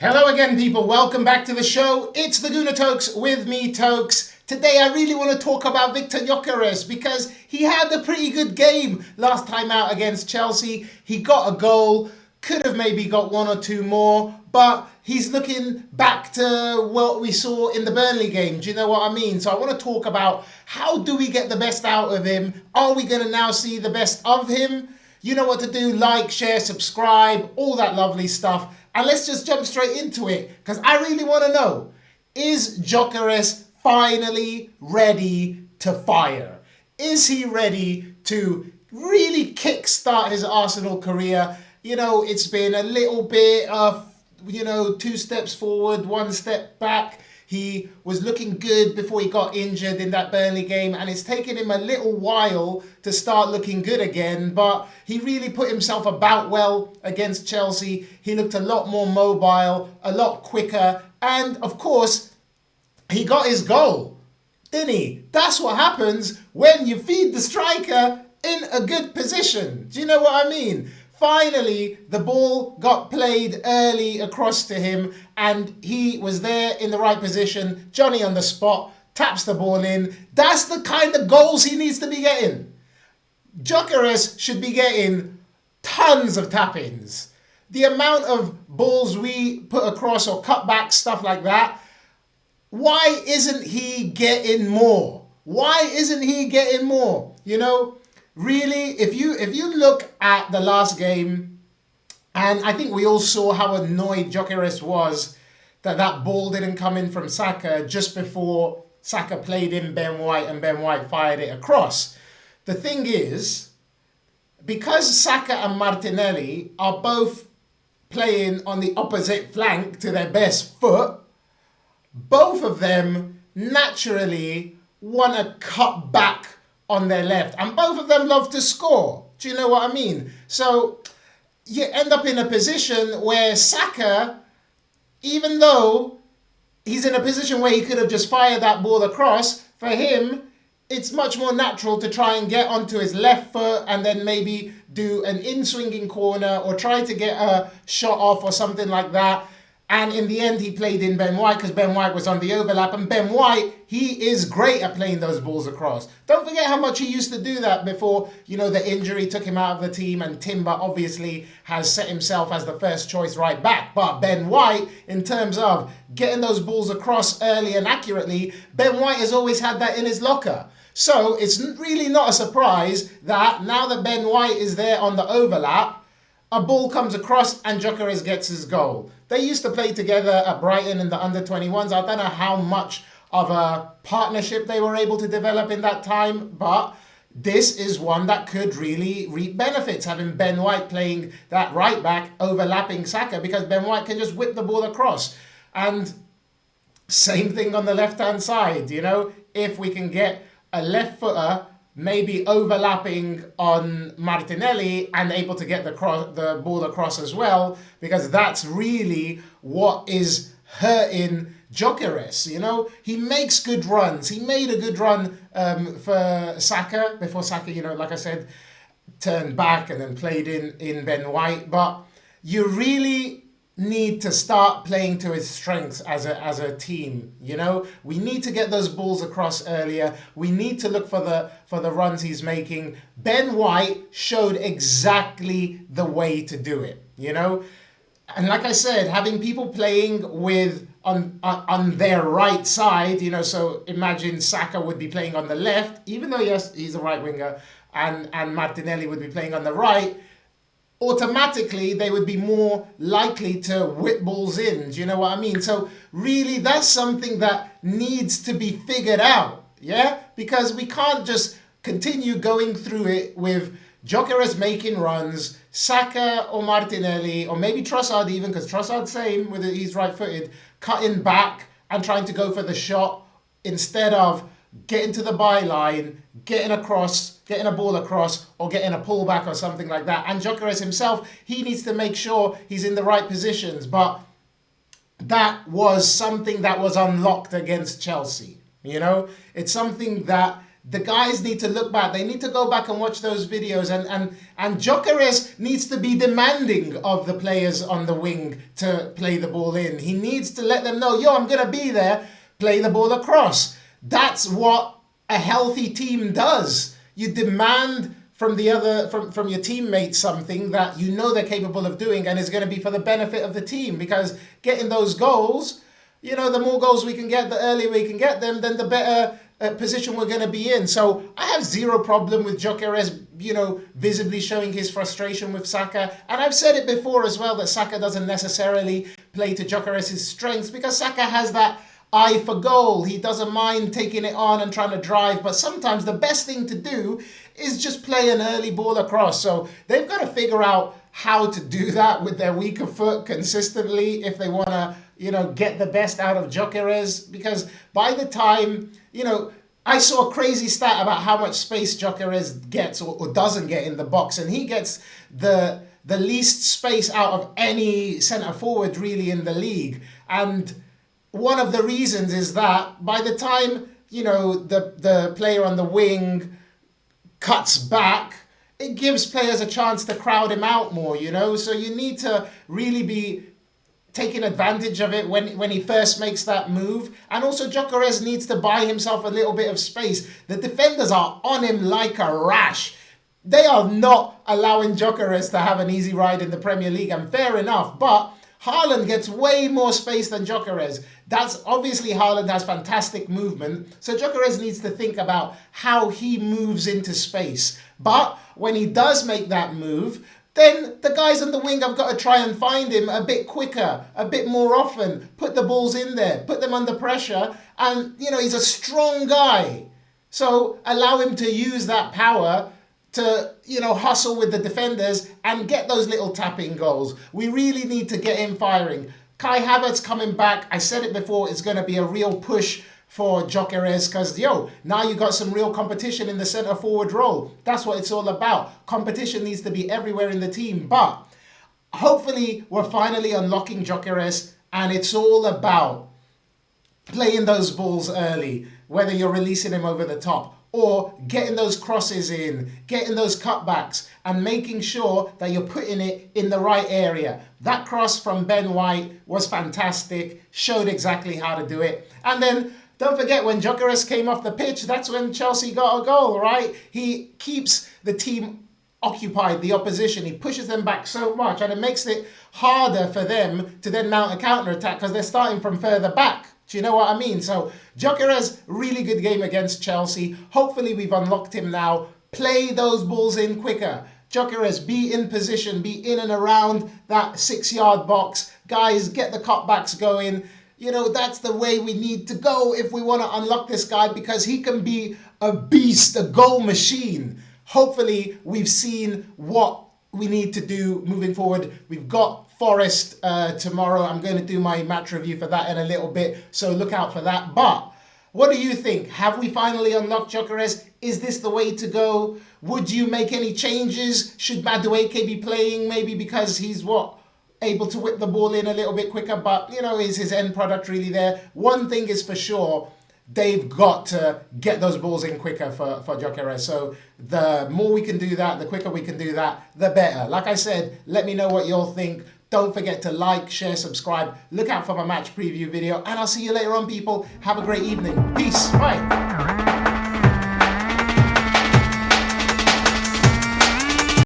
Hello again, people. Welcome back to the show. It's the Guna Tokes with me, Tokes. Today I really want to talk about Viktor Gyokeres because he had a pretty good game last time out against Chelsea. He got a goal, could have maybe got one or two more, but he's looking back to what we saw in the Burnley game. Do you know what I mean? So I want to talk about how do we get the best out of him? Are we going to now see the best of him? You know what to do. Like, share, subscribe, all that lovely stuff. And let's just jump straight into it because I really want to know, is Gyokeres finally ready to fire? Is he ready to really kickstart his Arsenal career? You know, it's been a little bit of, two steps forward, one step back. He was looking good before he got injured in that Burnley game, and it's taken him a little while to start looking good again, but he really put himself about well against Chelsea. He looked a lot more mobile, a lot quicker, and of course, he got his goal, didn't he? That's what happens when you feed the striker in a good position. Do you know what I mean? Finally, the ball got played early across to him and he was there in the right position. Johnny on the spot, taps the ball in. That's the kind of goals he needs to be getting. Gyokeres should be getting tons of tap-ins. The amount of balls we put across or cutbacks, stuff like that, why isn't he getting more? Why isn't he getting more? You know? Really, if you look at the last game, and I think we all saw how annoyed Gyokeres was that that ball didn't come in from Saka just before Saka played in Ben White and Ben White fired it across. The thing is, because Saka and Martinelli are both playing on the opposite flank to their best foot, both of them naturally want to cut back on their left, and both of them love to score. Do you know what I mean? So you end up in a position where Saka, even though he's in a position where he could have just fired that ball across, for him it's much more natural to try and get onto his left foot and then maybe do an in-swinging corner or try to get a shot off or something like that. And in the end, he played in Ben White because Ben White was on the overlap. And Ben White, he is great at playing those balls across. Don't forget how much he used to do that before, the injury took him out of the team. And Timber obviously has set himself as the first choice right back. But Ben White, in terms of getting those balls across early and accurately, Ben White has always had that in his locker. So it's really not a surprise that now that Ben White is there on the overlap, a ball comes across and Gyokeres gets his goal. They used to play together at Brighton in the under-21s. I don't know how much of a partnership they were able to develop in that time, but this is one that could really reap benefits, having Ben White playing that right back, overlapping Saka, because Ben White can just whip the ball across. And same thing on the left-hand side, if we can get a left footer maybe overlapping on Martinelli and able to get the ball across as well, because that's really what is hurting Gyokeres. He makes good runs. He made a good run for Saka before Saka, like I said, turned back and then played in Ben White. But you really need to start playing to his strengths as a team. We need to get those balls across earlier. We need to look for the runs he's making. Ben White showed exactly the way to do it. And like I said, having people playing with on their right side, so imagine Saka would be playing on the left, even though yes, he's a right winger, and Martinelli would be playing on the right. Automatically, they would be more likely to whip balls in. Do you know what I mean? So really, that's something that needs to be figured out, yeah? Because we can't just continue going through it with Gyokeres making runs, Saka or Martinelli, or maybe Trossard even, because Trossard's same, he's right-footed, cutting back and trying to go for the shot instead of getting to the byline, getting a ball across, or getting a pullback or something like that. And Gyokeres himself, he needs to make sure he's in the right positions. But that was something that was unlocked against Chelsea. It's something that the guys need to look back. They need to go back and watch those videos, and Gyokeres needs to be demanding of the players on the wing to play the ball in. He needs to let them know, yo, I'm going to be there, play the ball across. That's what a healthy team does. You demand from the other, from your teammates something that you know they're capable of doing, and is going to be for the benefit of the team, because getting those goals, you know, the more goals we can get, the earlier we can get them, then the better position we're going to be in. So I have zero problem with Gyokeres, you know, visibly showing his frustration with Saka. And I've said it before as well, that Saka doesn't necessarily play to Gyokeres' strengths, because Saka has that eye for goal. He doesn't mind taking it on and trying to drive, but sometimes the best thing to do is just play an early ball across. So they've got to figure out how to do that with their weaker foot consistently if they want to, you know, get the best out of Gyokeres, because by the time, you know, I saw a crazy stat about how much space Gyokeres gets or doesn't get in the box, and he gets the least space out of any centre forward really in the league. And one of the reasons is that by the time, you know, the player on the wing cuts back, it gives players a chance to crowd him out more, you know. So you need to really be taking advantage of it when he first makes that move. And also Gyokeres needs to buy himself a little bit of space. The defenders are on him like a rash. They are not allowing Gyokeres to have an easy ride in the Premier League, and fair enough, but Haaland gets way more space than Gyokeres. That's obviously, Haaland has fantastic movement, so Gyokeres needs to think about how he moves into space. But when he does make that move, then the guys on the wing have got to try and find him a bit quicker, a bit more often, put the balls in there, put them under pressure, and, you know, he's a strong guy. So allow him to use that power to, you know, hustle with the defenders and get those little tapping goals. We really need to get him firing. Kai Havertz coming back, I said it before, it's going to be a real push for Gyokeres, because, yo, now you got some real competition in the centre forward role. That's what it's all about. Competition needs to be everywhere in the team. But hopefully we're finally unlocking Gyokeres, and it's all about playing those balls early, whether you're releasing him over the top or getting those crosses in, getting those cutbacks, and making sure that you're putting it in the right area. That cross from Ben White was fantastic, showed exactly how to do it. And then don't forget, when Gyokeres came off the pitch, that's when Chelsea got a goal, right? He keeps the team occupied, the opposition. He pushes them back so much, and it makes it harder for them to then mount a counter-attack because they're starting from further back. Do you know what I mean? So Gyokeres, really good game against Chelsea. Hopefully we've unlocked him now. Play those balls in quicker. Gyokeres, be in position, be in and around that 6-yard box. Guys, get the cutbacks going. You know, that's the way we need to go if we want to unlock this guy, because he can be a beast, a goal machine. Hopefully we've seen what we need to do moving forward. We've got Forest tomorrow. I'm going to do my match review for that in a little bit, so look out for that. But what do you think? Have we finally unlocked Gyokeres? Is this the way to go? Would you make any changes? Should Madueke be playing, maybe because he's able to whip the ball in a little bit quicker, but, you know, is his end product really there? One thing is for sure, they've got to get those balls in quicker for Gyokeres. So the more we can do that, the quicker we can do that, the better. Like I said, let me know what you all think. Don't forget to like, share, subscribe. Look out for my match preview video, and I'll see you later on, people. Have a great evening. Peace. Bye.